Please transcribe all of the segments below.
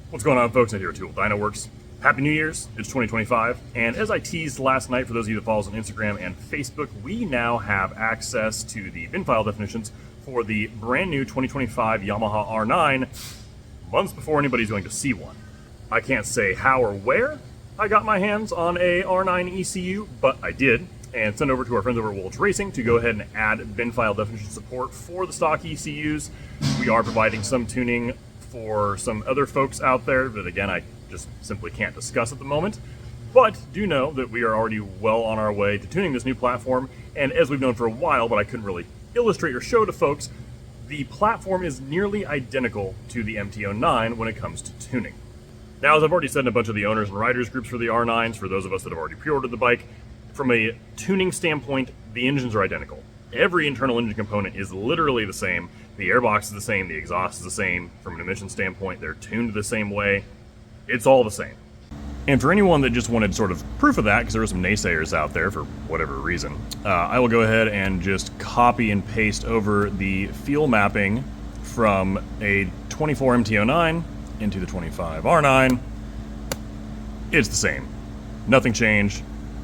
What's going on, folks? I'm here at DynoWorks. Happy New Year's. It's 2025. And as I teased last night, for those of you that follow us on Instagram and Facebook, we now have access to the binfile definitions for the brand new 2025 Yamaha R9 months before anybody's going to see one. I can't say how or where I got my hands on a R9 ECU, but I did, and sent over to our friends over at Wolch Racing to go ahead and add binfile definition support for the stock ECUs. We are providing some tuning for some other folks out there that, again, I just simply can't discuss at the moment. But do know that we are already well on our way to tuning this new platform, and as we've known for a while, but I couldn't really illustrate or show to folks, the platform is nearly identical to the MT-09 when it comes to tuning. Now, as I've already said in a bunch of the owners and riders groups for the R9s, for those of us that have already pre-ordered the bike, from a tuning standpoint, the engines are identical. Every internal engine component is literally the same. The airbox is the same, the exhaust is the same. From an emission standpoint, they're tuned the same way. It's all the same. And for anyone that just wanted sort of proof of that, because there were some naysayers out there for whatever reason, I will go ahead and just copy and paste over the fuel mapping from a 24 MT-09 into the 25 R9. It's the same. Nothing changed.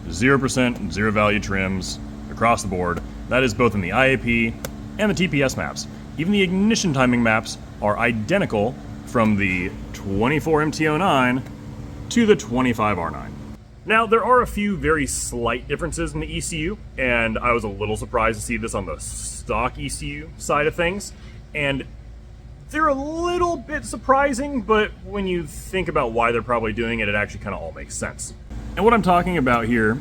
0% zero value trims across the board. That is both in the IAP and the TPS maps. Even the ignition timing maps are identical from the 24 MT-09 to the 25 R9. Now, there are a few very slight differences in the ECU, and I was a little surprised to see this on the stock ECU side of things. And they're a little bit surprising, but when you think about why they're probably doing it, it actually kind of all makes sense. And what I'm talking about here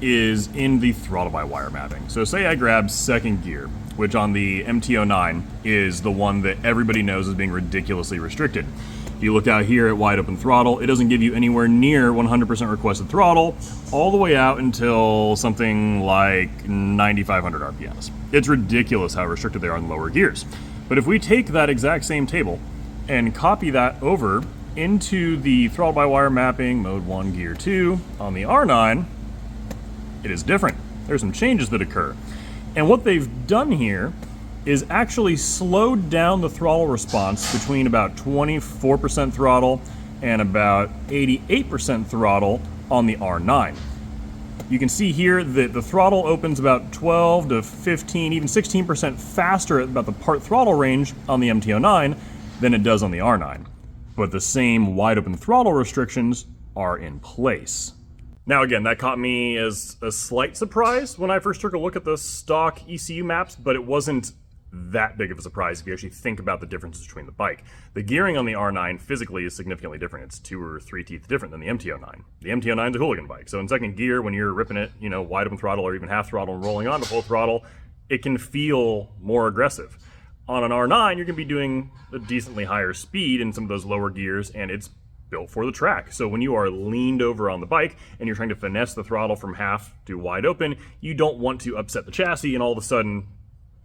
is in the throttle-by-wire mapping. So say I grab second gear, which on the MT-09 is the one that everybody knows is being ridiculously restricted. If you look out here at wide open throttle, it doesn't give you anywhere near 100% requested throttle all the way out until something like 9,500 RPMs. It's ridiculous how restricted they are in lower gears. But if we take that exact same table and copy that over into the throttle-by-wire mapping, mode 1, gear 2, on the R9, it is different. There's some changes that occur. And what they've done here is actually slowed down the throttle response between about 24% throttle and about 88% throttle on the R9. You can see here that the throttle opens about 12 to 15, even 16% faster at about the part throttle range on the MT-09 than it does on the R9. But the same wide open throttle restrictions are in place. Now again, that caught me as a slight surprise when I first took a look at the stock ECU maps, but it wasn't that big of a surprise if you actually think about the differences between the bike. The gearing on the R9 physically is significantly different. It's 2 or 3 teeth different than the MT-09. The MT-09 is a hooligan bike, so in second gear, when you're ripping it, wide open throttle or even half throttle and rolling on to full throttle, it can feel more aggressive. On an R9, you're going to be doing a decently higher speed in some of those lower gears, and it's built for the track. So when you are leaned over on the bike and you're trying to finesse the throttle from half to wide open, you don't want to upset the chassis and all of a sudden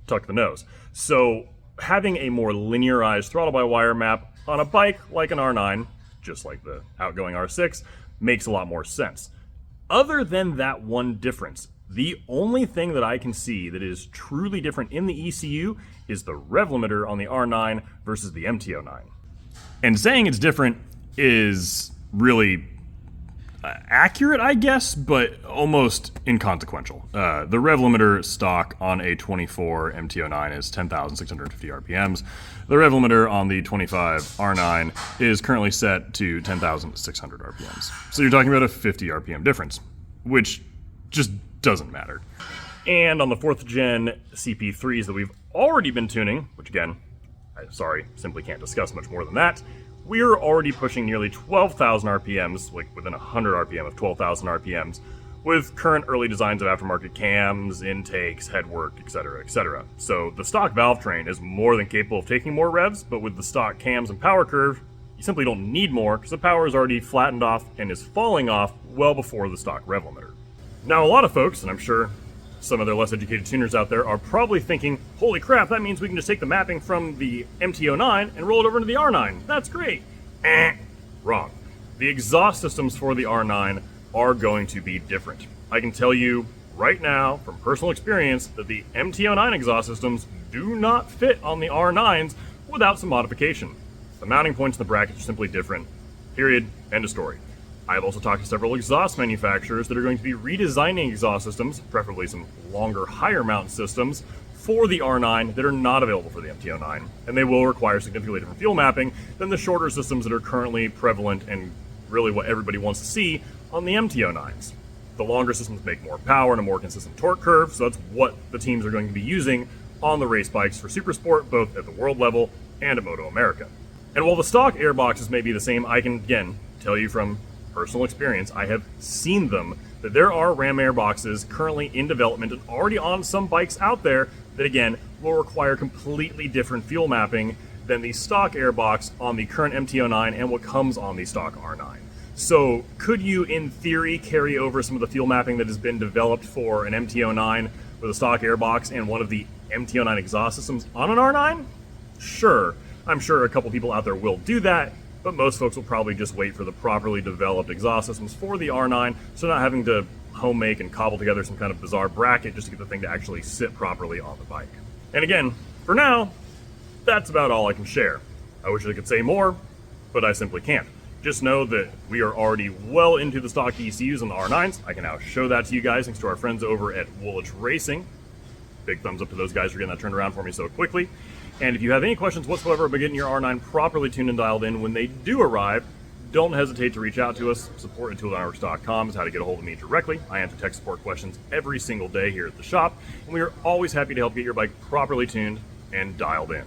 tuck the nose. So having a more linearized throttle-by-wire map on a bike like an R9, just like the outgoing R6, makes a lot more sense. Other than that one difference, the only thing that I can see that is truly different in the ECU is the rev limiter on the R9 versus the MT-09. And saying it's different is really accurate, I guess, but almost inconsequential. The rev limiter stock on a 24 MT-09 is 10,650 RPMs. The rev limiter on the 25 R9 is currently set to 10,600 RPMs. So you're talking about a 50 RPM difference, which just doesn't matter. And on the 4th gen CP3s that we've already been tuning, which again, simply can't discuss much more than that, we're already pushing nearly 12,000 RPMs, like within 100 RPM of 12,000 RPMs, with current early designs of aftermarket cams, intakes, headwork, etc., etc. So the stock valve train is more than capable of taking more revs, but with the stock cams and power curve, you simply don't need more because the power is already flattened off and is falling off well before the stock rev limiter. Now, a lot of folks, and I'm sure some of their less educated tuners out there, are probably thinking, holy crap, that means we can just take the mapping from the MT-09 and roll it over into the R9. That's great. Wrong. The exhaust systems for the R9 are going to be different. I can tell you right now, from personal experience, that the MT-09 exhaust systems do not fit on the R9s without some modification. The mounting points in the brackets are simply different. Period. End of story. I've also talked to several exhaust manufacturers that are going to be redesigning exhaust systems, preferably some longer, higher mount systems, for the R9 that are not available for the MT-09, and they will require significantly different fuel mapping than the shorter systems that are currently prevalent and really what everybody wants to see on the MT-09s. The longer systems make more power and a more consistent torque curve, so that's what the teams are going to be using on the race bikes for Super Sport, both at the world level and at Moto America. And while the stock airboxes may be the same, I can, again, tell you from personal experience, I have seen them, that there are Ram airboxes currently in development and already on some bikes out there that, again, will require completely different fuel mapping than the stock airbox on the current MT-09 and what comes on the stock R9. So could you, in theory, carry over some of the fuel mapping that has been developed for an MT-09 with a stock airbox and one of the MT-09 exhaust systems on an R9? Sure. I'm sure a couple people out there will do that, but most folks will probably just wait for the properly developed exhaust systems for the R9, so not having to home make and cobble together some kind of bizarre bracket just to get the thing to actually sit properly on the bike. And again, for now, that's about all I can share. I wish I could say more, but I simply can't. Just know that we are already well into the stock ECUs on the R9s. I can now show that to you guys thanks to our friends over at Woolwich Racing. Big thumbs up to those guys for getting that turned around for me so quickly. And if you have any questions whatsoever about getting your R9 properly tuned and dialed in when they do arrive, don't hesitate to reach out to us. support@toolnetworks.com is how to get a hold of me directly. I answer tech support questions every single day here at the shop, and we are always happy to help get your bike properly tuned and dialed in.